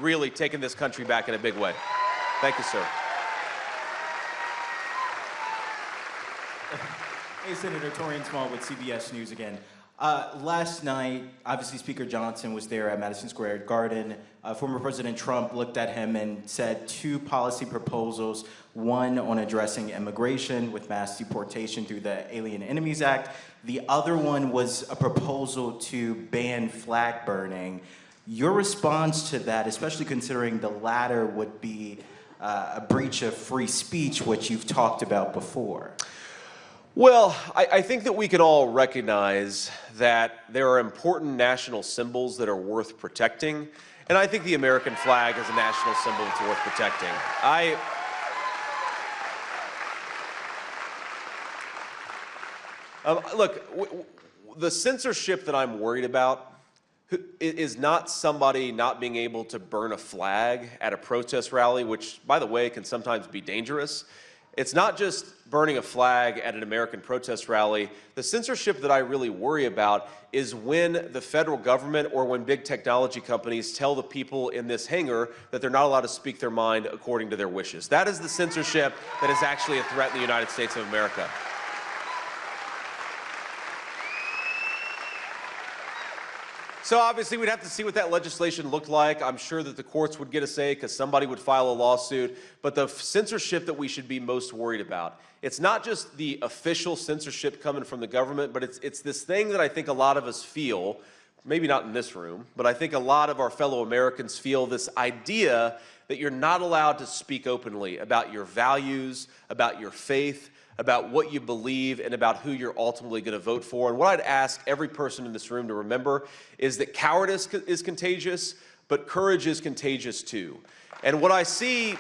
really taken this country back in a big way. Thank you, sir. Hey, Senator Torian Small with CBS News again. Last night, obviously Speaker Johnson was there at Madison Square Garden. Former President Trump looked at him and said two policy proposals, one on addressing immigration with mass deportation through the Alien Enemies Act. The other one was a proposal to ban flag burning. Your response to that, especially considering the latter would be a breach of free speech, which you've talked about before. Well, I think that we can all recognize that there are important national symbols that are worth protecting, and I think the American flag is a national symbol that's worth protecting. Look, the censorship that I'm worried about is not somebody not being able to burn a flag at a protest rally, which, by the way, can sometimes be dangerous. It's not just burning a flag at an American protest rally. The censorship that I really worry about is when the federal government or when big technology companies tell the people in this hangar that they're not allowed to speak their mind according to their wishes. That is the censorship that is actually a threat in the United States of America. So obviously we'd have to see what that legislation looked like. I'm sure that the courts would get a say because somebody would file a lawsuit. But the censorship that we should be most worried about, it's not just the official censorship coming from the government, but it's this thing that I think a lot of us feel, maybe not in this room, but I think a lot of our fellow Americans feel this idea that you're not allowed to speak openly about your values, about your faith, about what you believe, and about who you're ultimately going to vote for. And what I'd ask every person in this room to remember is that cowardice is contagious, but courage is contagious too. And what I see,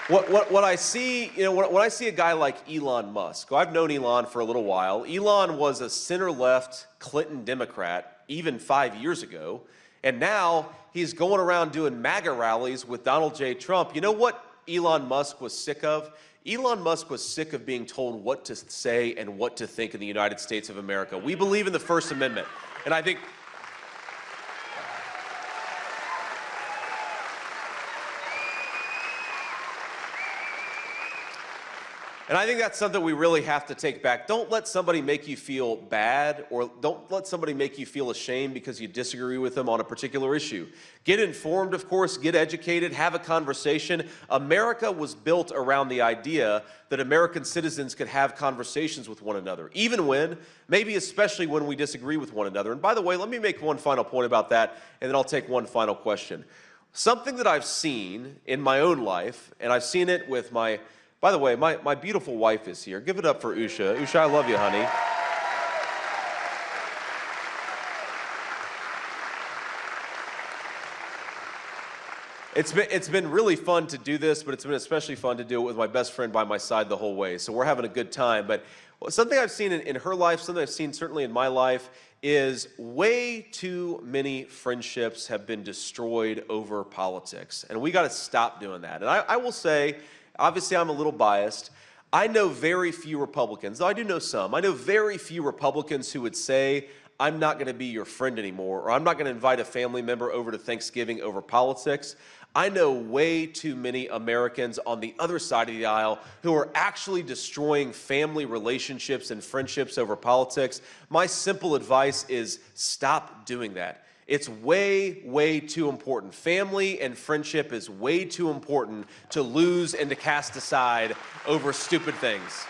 what I see, when I see a guy like Elon Musk, who I've known Elon for a little while. Elon was a center-left Clinton Democrat even 5 years ago. And now he's going around doing MAGA rallies with Donald J. Trump. You know what Elon Musk was sick of? Elon Musk was sick of being told what to say and what to think in the United States of America. We believe in the First Amendment. And I think that's something we really have to take back. Don't let somebody make you feel bad, or don't let somebody make you feel ashamed because you disagree with them on a particular issue. Get informed, of course, get educated, have a conversation. America was built around the idea that American citizens could have conversations with one another, even when, maybe especially when we disagree with one another. And by the way, let me make one final point about that, and then I'll take one final question. Something that I've seen in my own life, and I've seen it with by the way, my beautiful wife is here. Give it up for Usha. Usha, I love you, honey. It's been really fun to do this, but it's been especially fun to do it with my best friend by my side the whole way. So we're having a good time. But something I've seen in her life, something I've seen certainly in my life, is way too many friendships have been destroyed over politics. And we got to stop doing that. And I will say, obviously, I'm a little biased. I know very few Republicans, though I do know some. I know very few Republicans who would say, I'm not going to be your friend anymore, or I'm not going to invite a family member over to Thanksgiving over politics. I know way too many Americans on the other side of the aisle who are actually destroying family relationships and friendships over politics. My simple advice is stop doing that. It's way, way too important. Family and friendship is way too important to lose and to cast aside over stupid things.